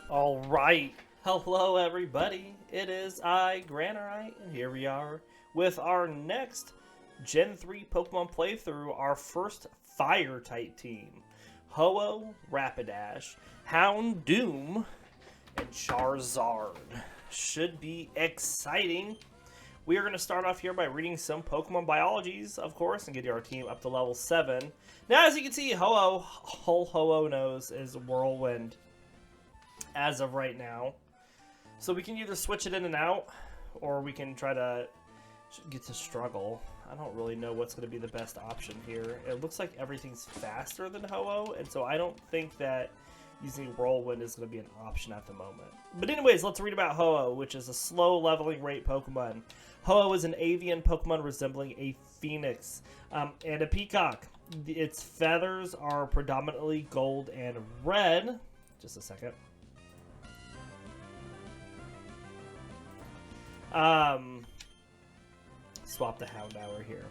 All right. Hello, everybody. It is I, Granorite, and here we are with our next Gen 3 Pokemon playthrough, our first Fire-type team. Ho-Oh, Rapidash, Houndour, and Charizard. Should be exciting. We are going to start off here by reading some Pokemon biologies, of course, and getting our team up to level 7. Now, as you can see, Ho-Oh, whole Ho-Oh knows is Whirlwind as of right now. So we can either switch it in and out, or we can try to get to struggle. I don't really know what's going to be the best option here. It looks like everything's faster than Ho-Oh, and so I don't think that using Whirlwind is going to be an option at the moment. But anyways, let's read about Ho-Oh, which is a slow leveling rate Pokemon. Ho-Oh is an avian Pokemon resembling a phoenix and a peacock. Its feathers are predominantly gold and red. Just a second. Swap the Houndour here.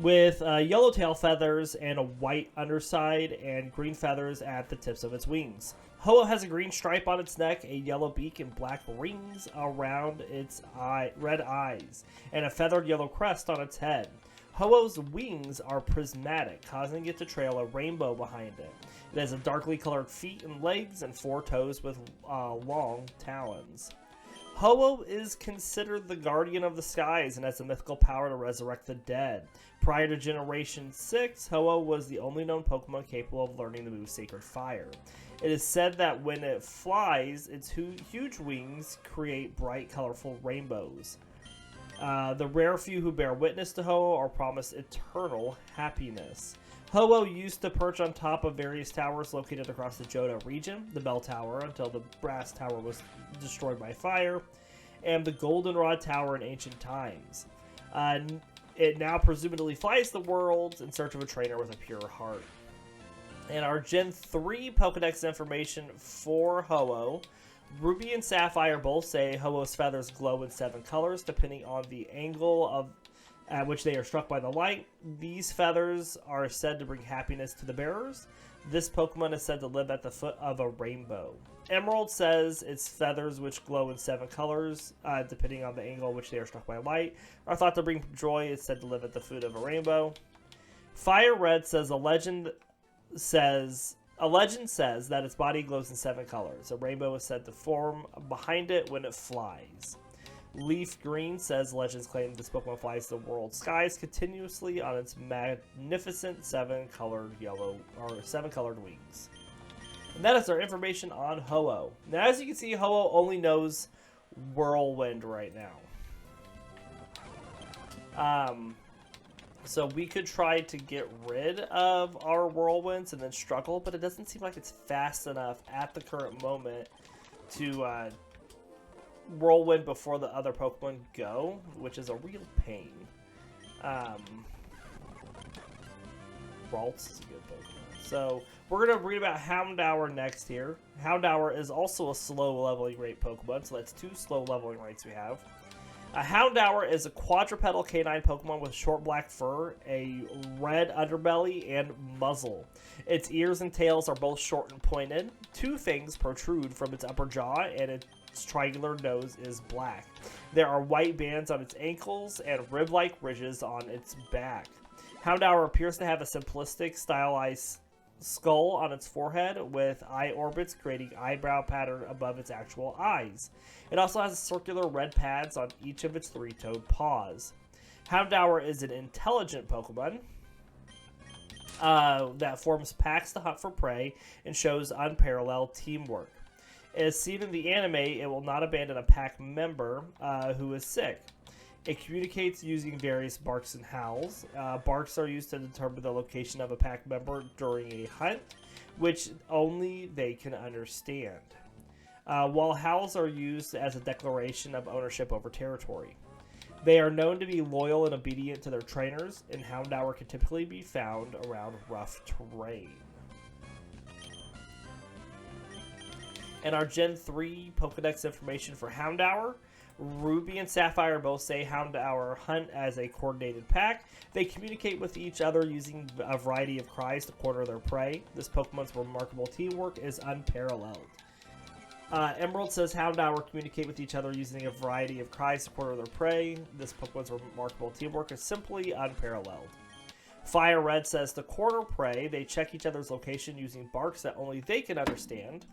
With yellowtail feathers and a white underside and green feathers at the tips of its wings. Ho-Oh has a green stripe on its neck, a yellow beak, and black rings around its red eyes, and a feathered yellow crest on its head. Ho-Oh's wings are prismatic, causing it to trail a rainbow behind it. It has a darkly colored feet and legs and 4 toes with long talons. Ho-Oh is considered the guardian of the skies and has the mythical power to resurrect the dead. Prior to Generation 6, Ho-Oh was the only known Pokemon capable of learning the move Sacred Fire. It is said that when it flies, its huge wings create bright, colorful rainbows. The rare few who bear witness to Ho-Oh are promised eternal happiness. Ho-Oh used to perch on top of various towers located across the Johto region, the Bell Tower until the Brass Tower was destroyed by fire, and the Goldenrod Tower in ancient times. It now presumably flies the world in search of a trainer with a pure heart. And our Gen 3 Pokedex information for Ho-Oh. Ruby and Sapphire both say Ho-Oh's feathers glow in 7 colors depending on the angle at which they are struck by the light. These feathers are said to bring happiness to the bearers. This Pokemon is said to live at the foot of a rainbow. Emerald says its feathers, which glow in 7 colors, depending on the angle at which they are struck by light, are thought to bring joy. It's said to live at the foot of a rainbow. Fire Red says a legend says that its body glows in 7 colors. A rainbow is said to form behind it when it flies. Leaf Green says legends claim this Pokemon flies the world skies continuously on its magnificent 7-colored wings. And that is our information on Ho-Oh. Now, as you can see, Ho-Oh only knows Whirlwind right now. So we could try to get rid of our Whirlwinds and then struggle, but it doesn't seem like it's fast enough at the current moment to Whirlwind before the other Pokemon go, which is a real pain. Ralts is a good Pokemon. So we're going to read about Houndour next here. Houndour is also a slow leveling rate Pokemon, so that's 2 slow leveling rates we have. Houndour is a quadrupedal canine Pokemon with short black fur, a red underbelly, and muzzle. Its ears and tails are both short and pointed. 2 fangs protrude from its upper jaw, and its triangular nose is black. There are white bands on its ankles and rib-like ridges on its back. Houndour appears to have a simplistic, stylized skull on its forehead with eye orbits creating eyebrow pattern above its actual eyes. It also has circular red pads on each of its 3-toed paws. Houndour is an intelligent Pokemon that forms packs to hunt for prey and shows unparalleled teamwork. As seen in the anime, it will not abandon a pack member who is sick. It communicates using various barks and howls. Barks are used to determine the location of a pack member during a hunt, which only they can understand. While howls are used as a declaration of ownership over territory. They are known to be loyal and obedient to their trainers, and Houndour can typically be found around rough terrain. And our Gen 3 Pokedex information for Houndour. Ruby and Sapphire both say Houndour hunt as a coordinated pack. They communicate with each other using a variety of cries to corner their prey. This Pokemon's remarkable teamwork is unparalleled. Emerald says Houndour communicate with each other using a variety of cries to quarter their prey. This Pokemon's remarkable teamwork is simply unparalleled. Fire Red says to quarter prey, they check each other's location using barks that only they can understand.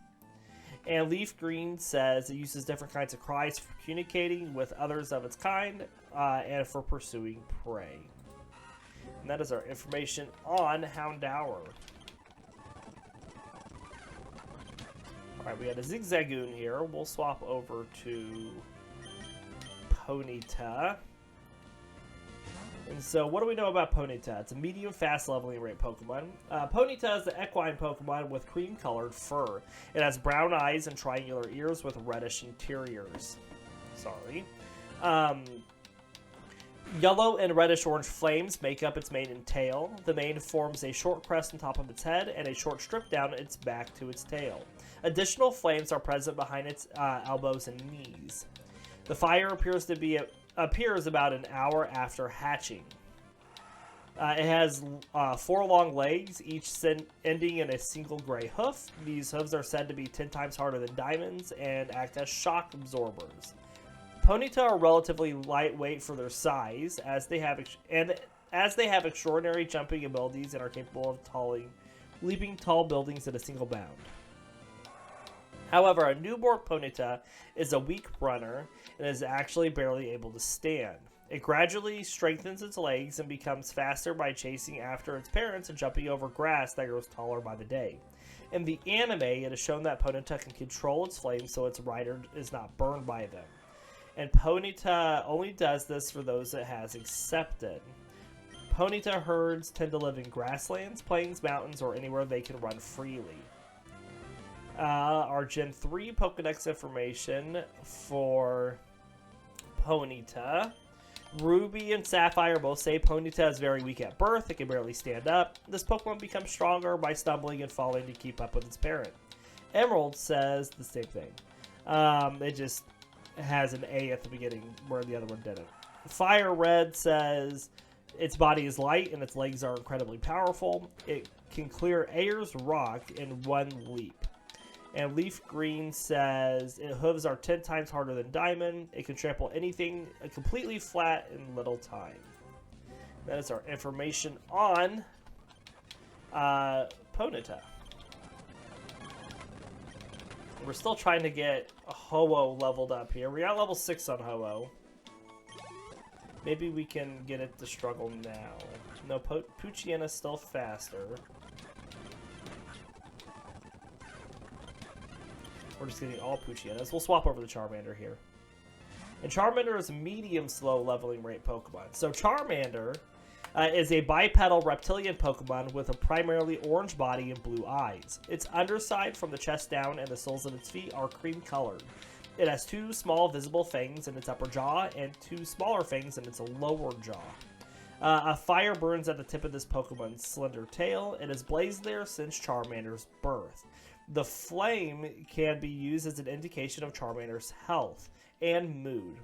And Leaf Green says it uses different kinds of cries for communicating with others of its kind and for pursuing prey. And that is our information on Houndour. Alright, we got a Zigzagoon here. We'll swap over to Ponyta. And so, what do we know about Ponyta? It's a medium fast leveling rate Pokemon. Ponyta is the equine Pokemon with cream colored fur. It has brown eyes and triangular ears with reddish interiors. Sorry. Yellow and reddish-orange flames make up its mane and tail. The mane forms a short crest on top of its head and a short strip down its back to its tail. Additional flames are present behind its elbows and knees. The fire appears about an hour after hatching. It has 4 long legs, each ending in a single gray hoof. These hooves are said to be 10 times harder than diamonds and act as shock absorbers. Ponyta are relatively lightweight for their size, as they have extraordinary jumping abilities and are capable of leaping tall buildings in a single bound. However, a newborn Ponyta is a weak runner and is actually barely able to stand. It gradually strengthens its legs and becomes faster by chasing after its parents and jumping over grass that grows taller by the day. In the anime, it is shown that Ponyta can control its flames so its rider is not burned by them. And Ponyta only does this for those it has accepted. Ponyta herds tend to live in grasslands, plains, mountains, or anywhere they can run freely. Our Gen 3 Pokedex information for Ponyta. Ruby and Sapphire both say Ponyta is very weak at birth. It can barely stand up. This Pokemon becomes stronger by stumbling and falling to keep up with its parent. Emerald says the same thing. It just has an A at the beginning where the other one didn't. Fire Red says its body is light and its legs are incredibly powerful. It can clear Ayers Rock in one leap. And Leaf Green says its hooves are 10 times harder than Diamond. It can trample anything completely flat in little time. That is our information on Ponyta. We're still trying to get Ho-Oh leveled up here. We got level 6 on Ho-Oh. Maybe we can get it to struggle now. No, Poochyena's still faster. We're just getting all Poochyenas. We'll swap over to Charmander here. And Charmander is a medium slow leveling rate Pokemon. So Charmander is a bipedal reptilian Pokemon with a primarily orange body and blue eyes. Its underside from the chest down and the soles of its feet are cream colored. It has 2 small visible fangs in its upper jaw and 2 smaller fangs in its lower jaw. A fire burns at the tip of this Pokemon's slender tail. It has blazed there since Charmander's birth. The flame can be used as an indication of Charmander's health and mood.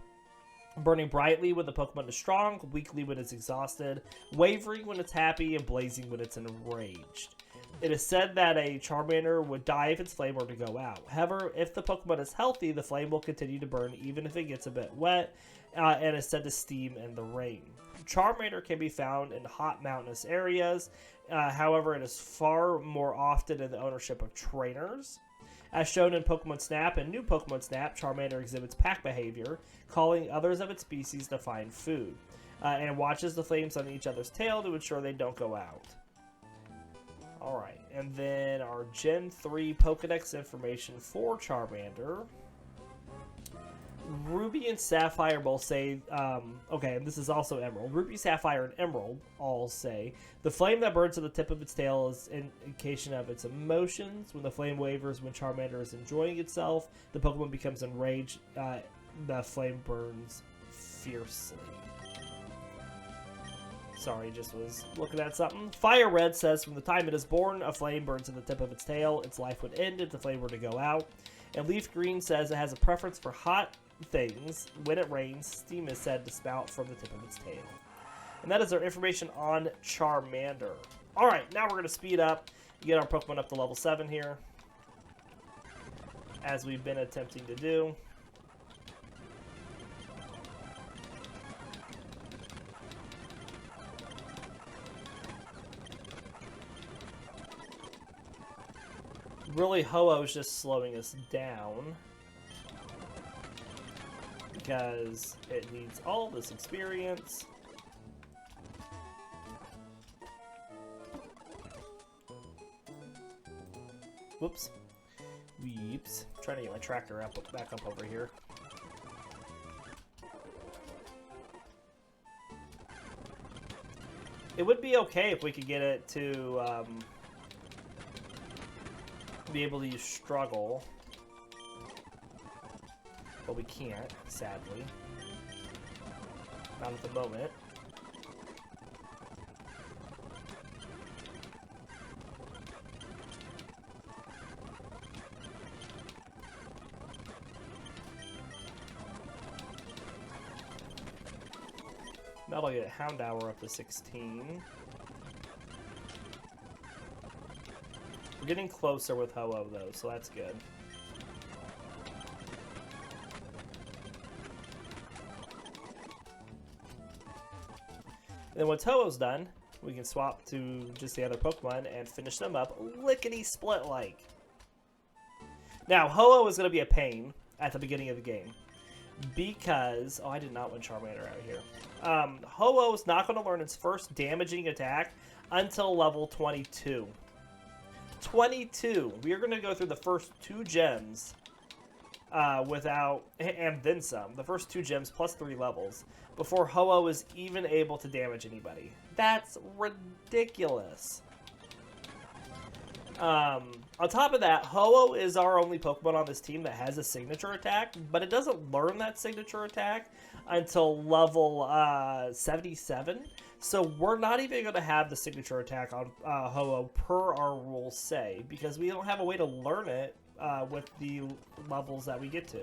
Burning brightly when the Pokemon is strong, weakly when it's exhausted, wavering when it's happy, and blazing when it's enraged. It is said that a Charmander would die if its flame were to go out. However, if the Pokemon is healthy, the flame will continue to burn even if it gets a bit wet, and is said to steam in the rain. Charmander can be found in hot mountainous areas. However, it is far more often in the ownership of trainers. As shown in Pokemon Snap and New Pokemon Snap, Charmander exhibits pack behavior, calling others of its species to find food, and watches the flames on each other's tail to ensure they don't go out. Alright, and then our Gen 3 Pokedex information for Charmander. Ruby and Sapphire both say, okay, and this is also Emerald. Ruby, Sapphire, and Emerald all say, the flame that burns at the tip of its tail is an indication of its emotions. When the flame wavers when Charmander is enjoying itself, the Pokemon becomes enraged. The flame burns fiercely. Sorry, just was looking at something. Fire Red says, from the time it is born, a flame burns at the tip of its tail. Its life would end if the flame were to go out. And Leaf Green says it has a preference for hot things. When it rains, steam is said to spout from the tip of its tail. And that is our information on Charmander. Alright, now we're going to speed up, get our Pokemon up to level 7 here. as we've been attempting to do. Really, Ho-Oh is just slowing us down because it needs all this experience. Whoops. Weeps. Trying to get my tractor back up over here. It would be okay if we could get it to be able to use struggle, but we can't, sadly. Not at the moment. That'll get Houndour up to 16. We're getting closer with Ho-Oh, though, so that's good. Then once Ho-Oh's done, we can swap to just the other Pokemon and finish them up lickety-split-like. Now, Ho-Oh is going to be a pain at the beginning of the game because... Oh, I did not want Charmander out here. Ho-Oh is not going to learn its first damaging attack until level 22. 22. We are going to go through the first 2 gems without, and then some. The first 2 gems plus 3 levels before Ho-Oh is even able to damage anybody. That's ridiculous. On top of that, Ho-Oh is our only Pokemon on this team that has a signature attack, but it doesn't learn that signature attack until level 77. So we're not even going to have the signature attack on Ho-Oh per our rules say, because we don't have a way to learn it with the levels that we get to.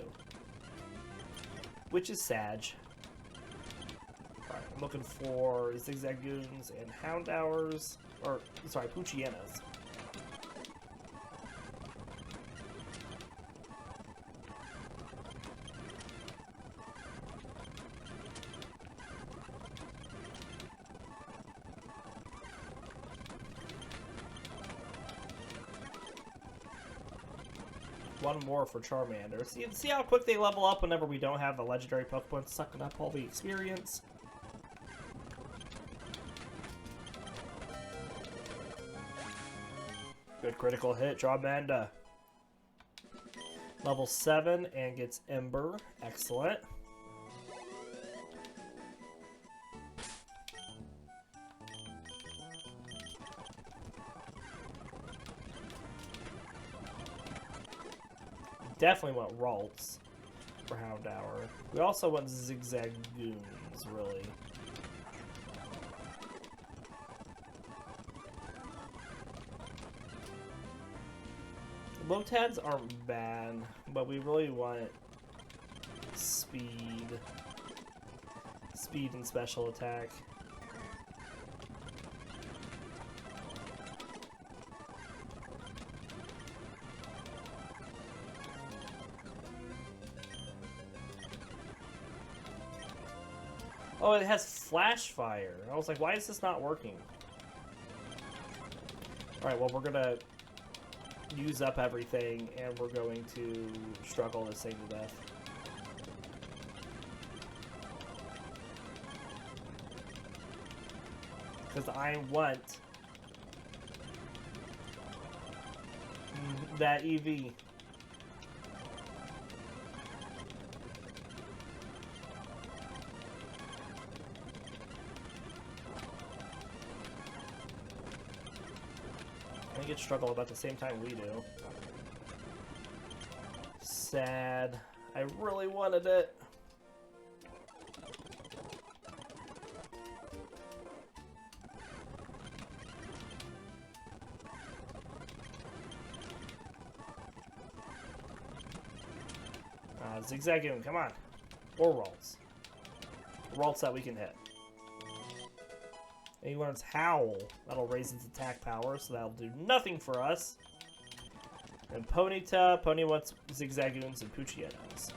Which is sad. Alright, I'm looking for Zigzagoons and Houndours, or, sorry, Poochyenas. One more for Charmander. See how quick they level up whenever we don't have a legendary Pokemon sucking up all the experience? Good critical hit, Charmander. Level 7 and gets Ember. Excellent. Definitely want Ralts for Houndour. We also want Zigzagoons, really. Lotads aren't bad, but we really want speed. Speed and special attack. Oh, it has Flash Fire. I was like, why is this not working? Alright, well, we're gonna use up everything, and we're going to struggle this thing to death. Because I want that EV. I think it struggle about the same time we do. Sad. I really wanted it. Zigzagoon, come on. Or Ralts. Ralts that we can hit. And he learns Howl. That'll raise its attack power, so that'll do nothing for us. And Ponyta. Pony wants Zigzagoons and Poochyenas.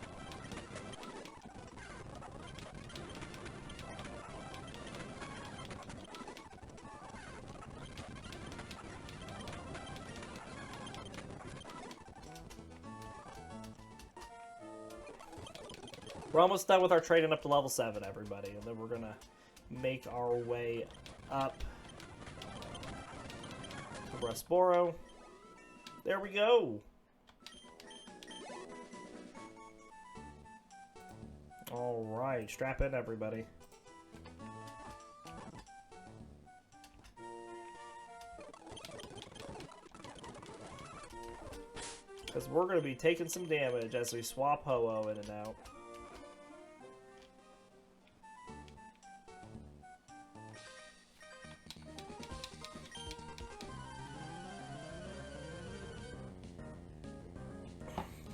We're almost done with our trading up to level 7, everybody. And then we're going to make our way up to Rustboro. There we go. All right, strap in, everybody. Because we're going to be taking some damage as we swap Ho-Oh in and out.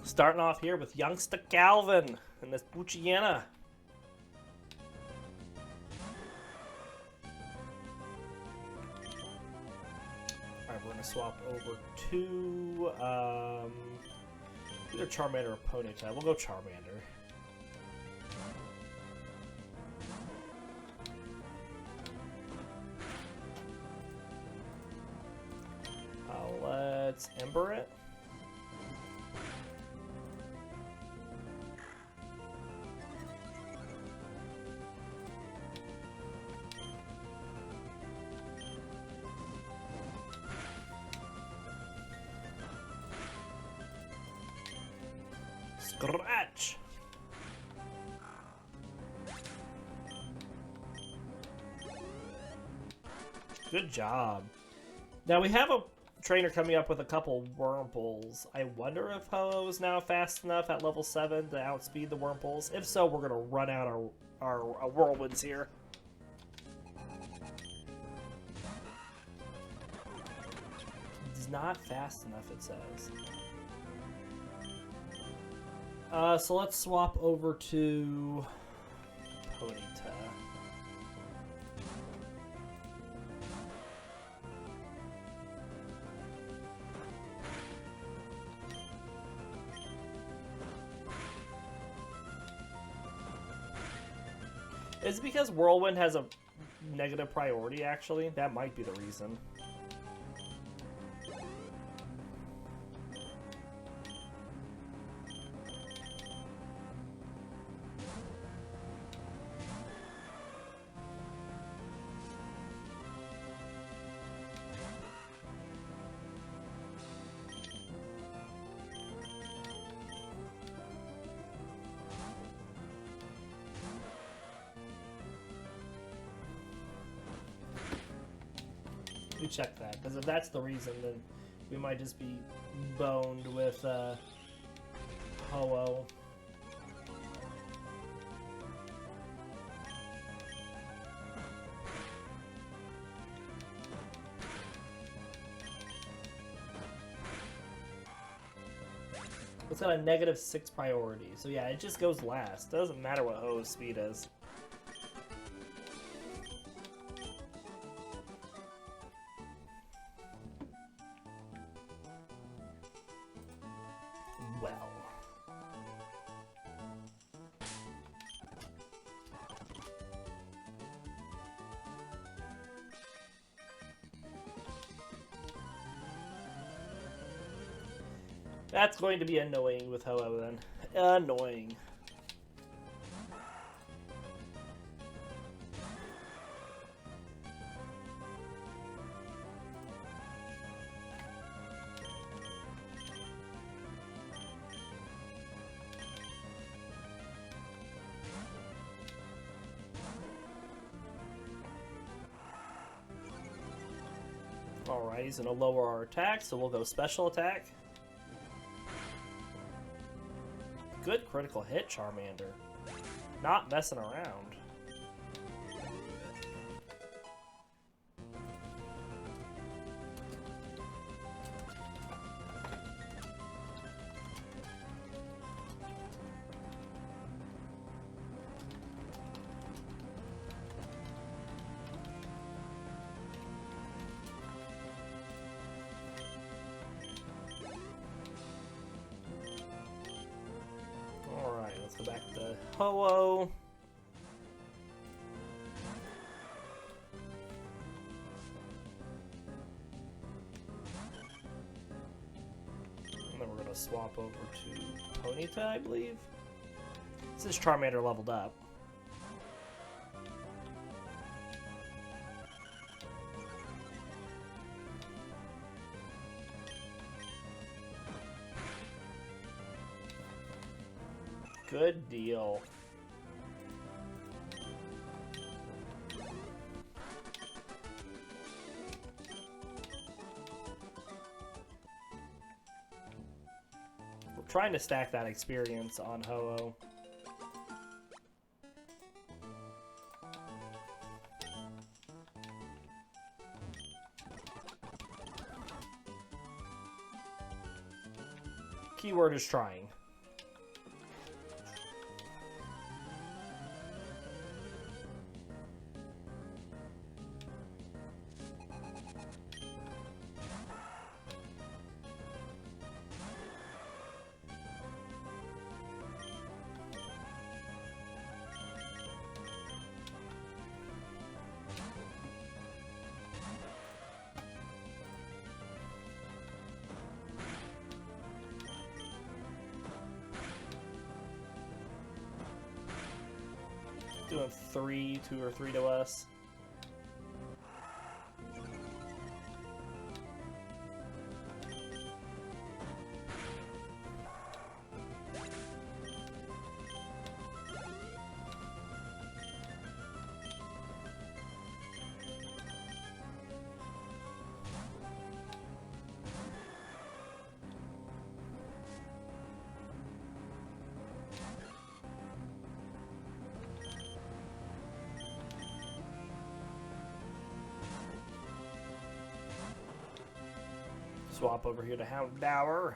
Starting off here with youngster Calvin and this Poochyyena. Alright, we're going to swap over to either Charmander or Ponyta. We'll go Charmander. Let's Ember it. Scratch! Good job. Now we have a trainer coming up with a couple Wurmples. I wonder if Ho-Oh is now fast enough at level 7 to outspeed the Wurmples. If so, we're going to run out our Whirlwinds here. It's not fast enough, it says. So let's swap over to Ponyta. Is it because Whirlwind has a negative priority, actually? That might be the reason. Check that, because if that's the reason, then we might just be boned with Ho-Oh. It's got a -6 priority, so yeah, it just goes last. Doesn't matter what Ho-Oh's speed is. That's going to be annoying with Ho-Oh then. Annoying. Alright, he's going to lower our attack, so we'll go special attack. Good critical hit, Charmander. Not messing around. Ho-Oh. And then we're going to swap over to Ponyta, I believe. This is Charmander leveled up. Good deal. We're trying to stack that experience on Ho-Oh. Keyword is trying. Doing 2 or 3 to us. Swap over here to Houndour.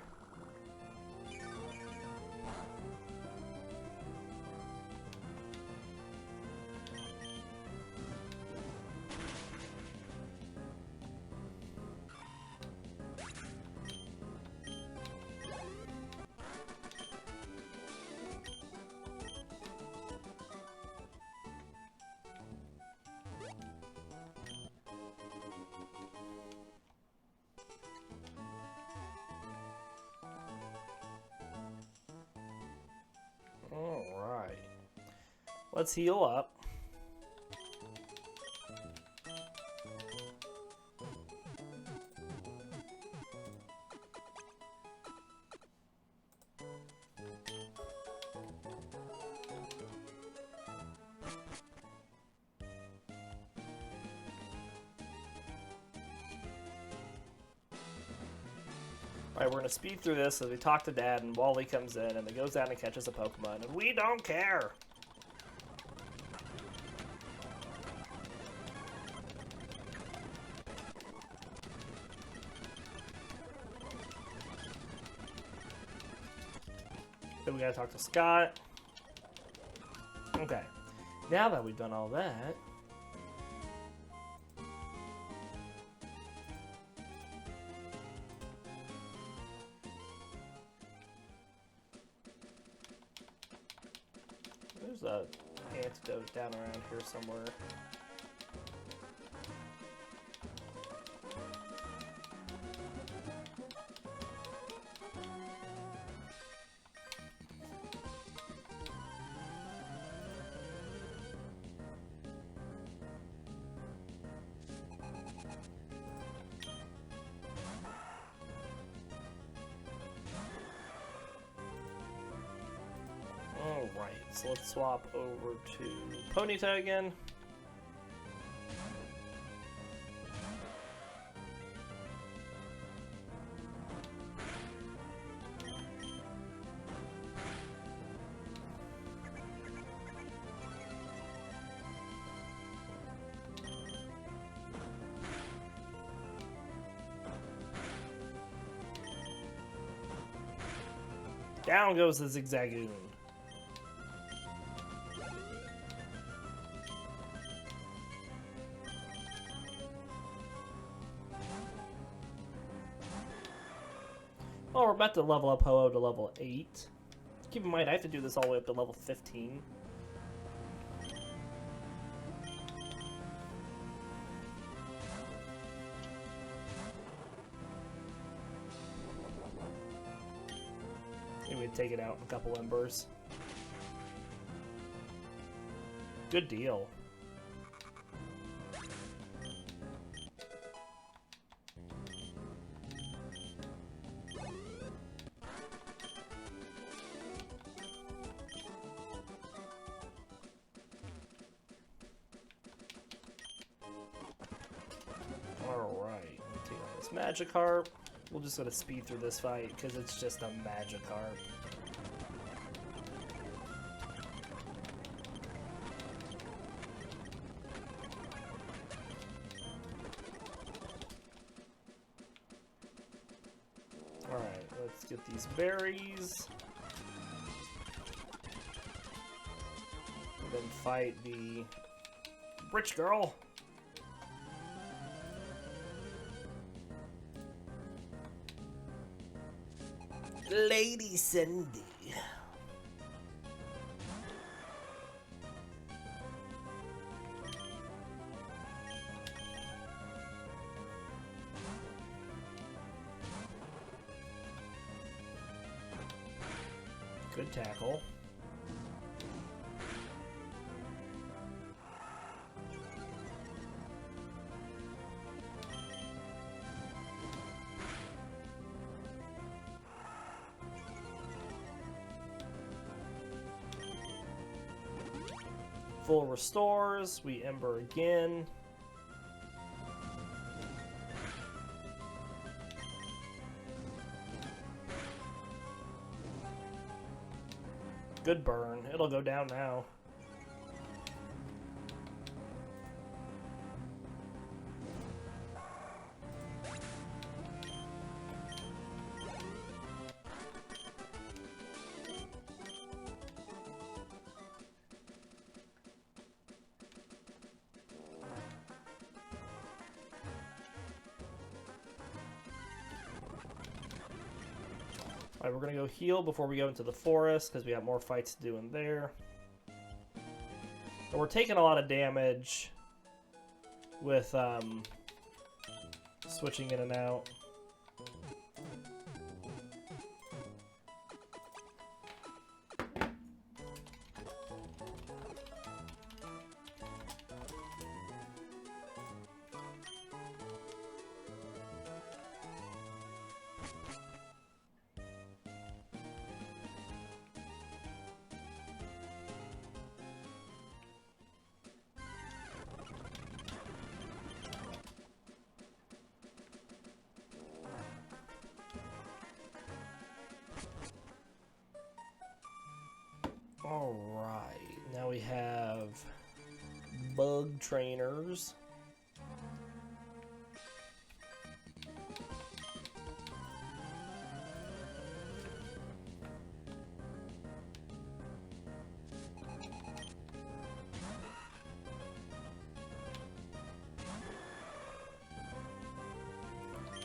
Alright. Let's heal up. Alright, we're going to speed through this as we talk to Dad, and Wally comes in, and he goes down and catches a Pokemon, and we don't care! Then we gotta talk to Scott. Okay, now that we've done all that... There's a antidote down around here somewhere. Alright, so let's swap over to Ponyta again. Down goes the Zigzagoon. Well, we're about to level up Ho-Oh to level 8. Keep in mind, I have to do this all the way up to level 15. Maybe we'd take it out in a couple embers. Good deal. Alright, take on this Magikarp. We're just gonna speed through this fight because it's just a Magikarp. Alright, let's get these berries. And then fight the rich girl. Lady Cindy. Good tackle. Full restores, we Ember again. Good burn. It'll go down now. Alright, we're going to go heal before we go into the forest, because we have more fights to do in there. And we're taking a lot of damage with switching in and out. Alright, now we have bug trainers.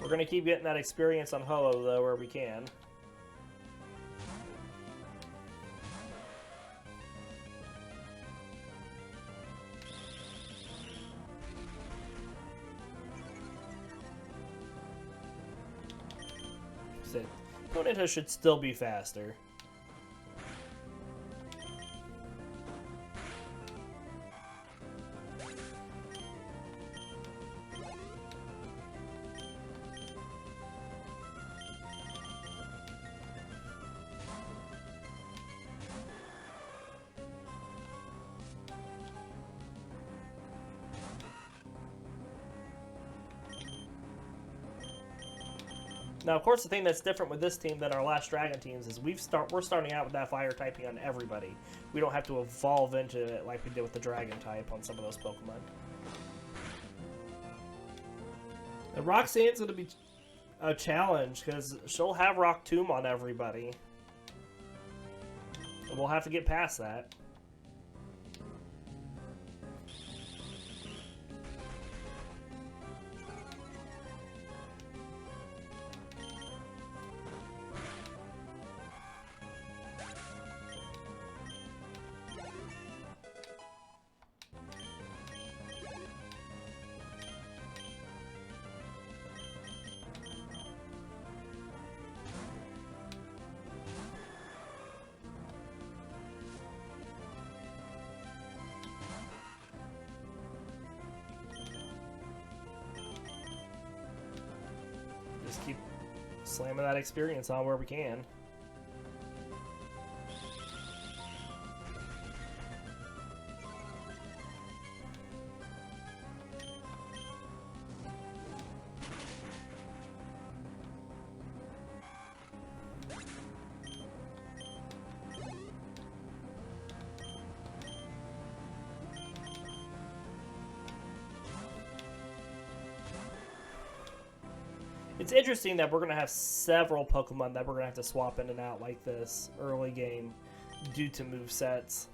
We're going to keep getting that experience on Ho-Oh, though, where we can. Ponyta should still be faster. Now, of course, the thing that's different with this team than our last Dragon teams is we're starting out with that fire typing on everybody. We don't have to evolve into it like we did with the Dragon type on some of those Pokemon. And Roxanne's going to be a challenge because she'll have Rock Tomb on everybody. And we'll have to get past that. slamming that experience on where we can. It's interesting that we're going to have several Pokemon that we're going to have to swap in and out like this early game due to movesets.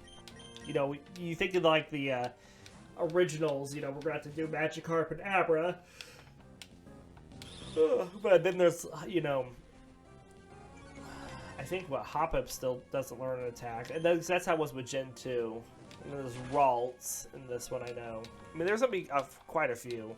You know, you think of like the originals, you know, we're going to have to do Magikarp and Abra. But then there's, you know, I think Hoppip still doesn't learn an attack. And that's how it was with Gen 2. And there's Ralts in this one, I know. I mean, there's going to be quite a few.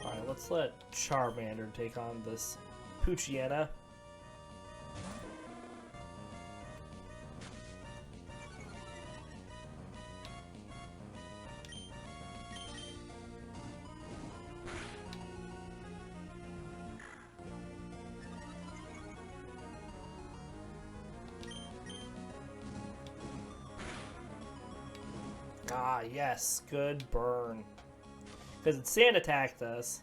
Alright, let's let Charmander take on this Poochyena. Ah, yes, good burn. Because it sand attacked us.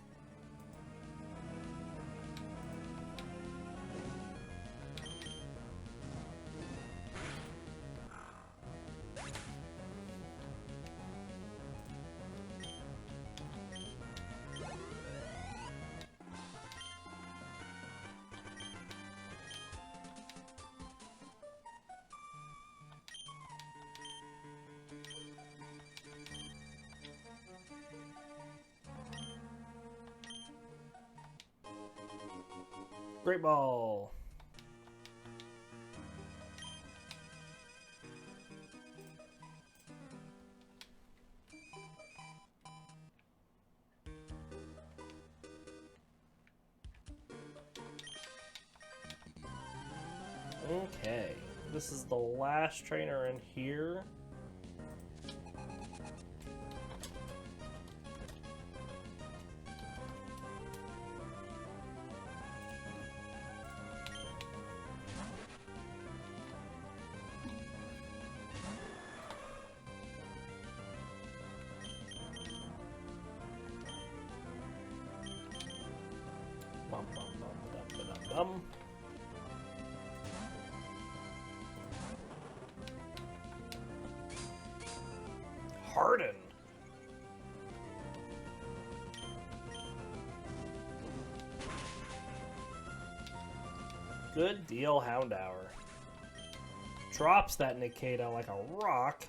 Great ball. Okay, this is the last trainer in here. Harden. Good deal, Houndour. Drops that Nikita like a rock.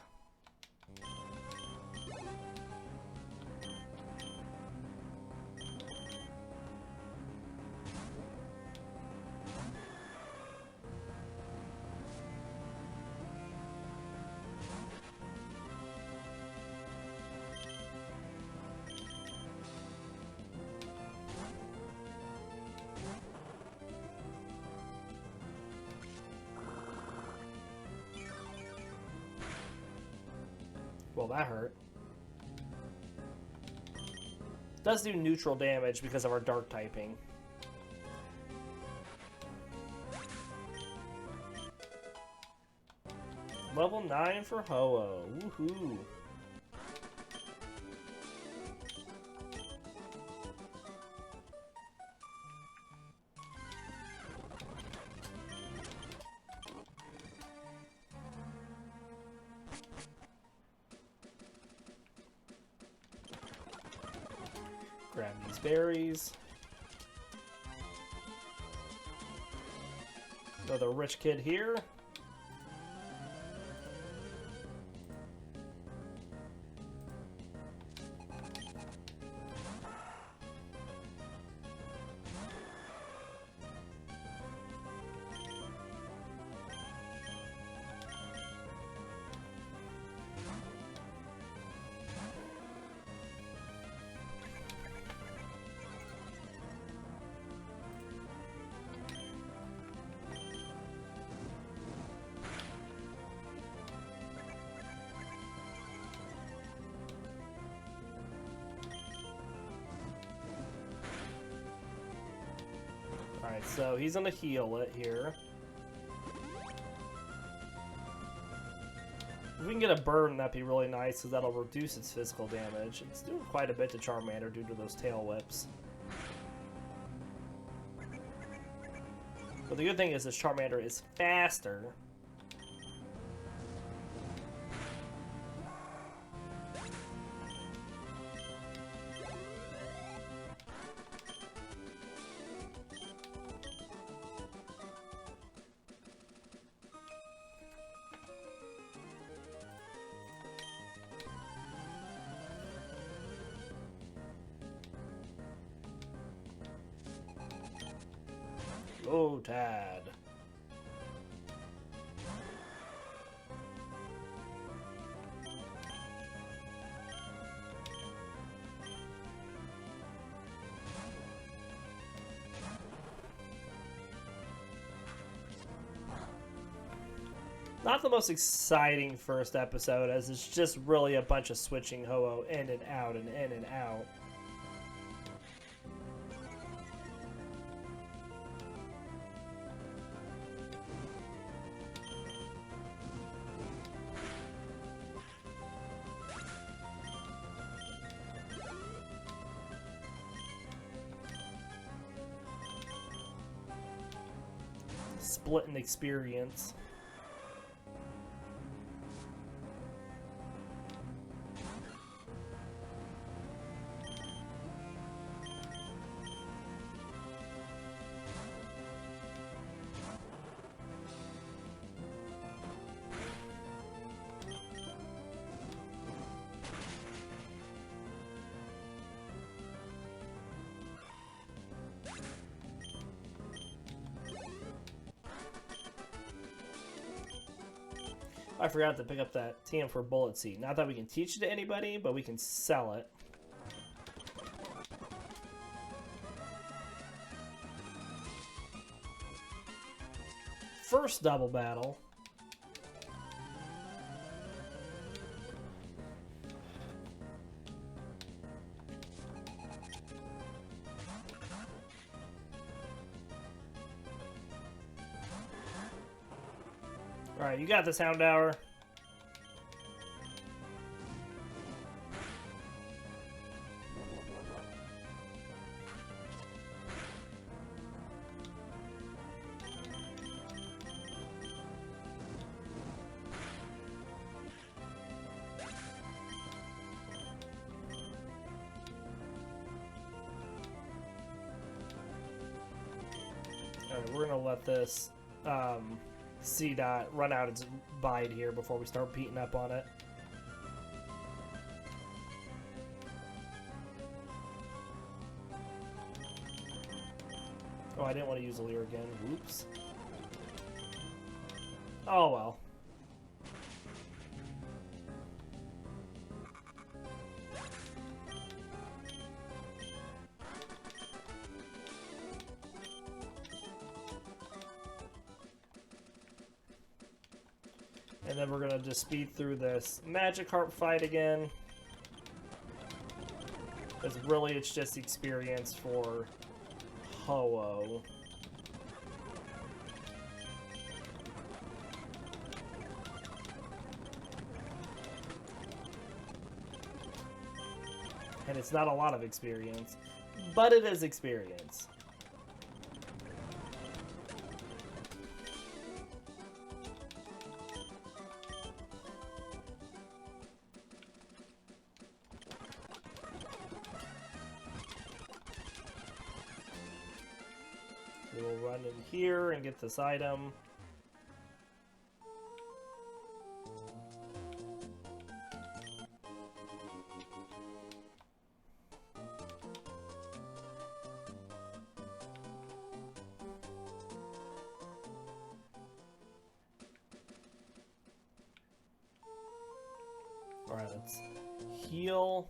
Well, that hurt. Does do neutral damage because of our dark typing. Level 9 for Ho-Oh. Woohoo. Grab these berries. Another rich kid here. Alright, so he's gonna heal it here. If we can get a burn, that'd be really nice, because that'll reduce its physical damage. It's doing quite a bit to Charmander due to those tail whips. But the good thing is this Charmander is faster. Oh, Tad. Not the most exciting first episode, as it's just really a bunch of switching Ho-Oh in and out and in and out. Splitting experience. I forgot to pick up that TM for bullet seed. Not that we can teach it to anybody, but we can sell it. First double battle. Alright, you got this, Houndour. Alright, we're gonna let this C-Dot run out its bite here before we start beating up on it. Oh, I didn't want to use a Leer again. Whoops. Oh well. And then we're going to just speed through this Magikarp fight again. Because really it's just experience for Ho-Oh. And it's not a lot of experience, but it is experience. We will run in here and get this item. Alright, let's heal.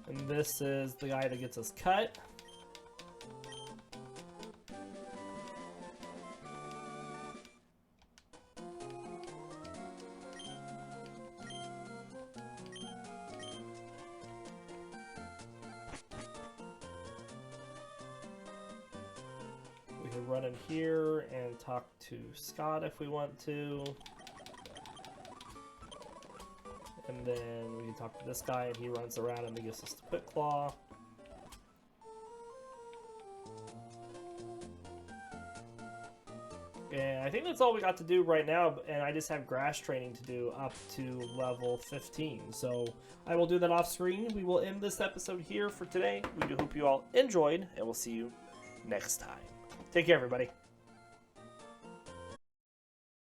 And this is the guy that gets us cut. We can run in here and talk to Scott if we want to. And then we can talk to this guy and he runs around and he gives us the Quick Claw. And I think that's all we got to do right now, and I just have grass training to do up to level 15. So I will do that off screen. We will end this episode here for today. We do hope you all enjoyed, and we'll see you next time. Take care, everybody.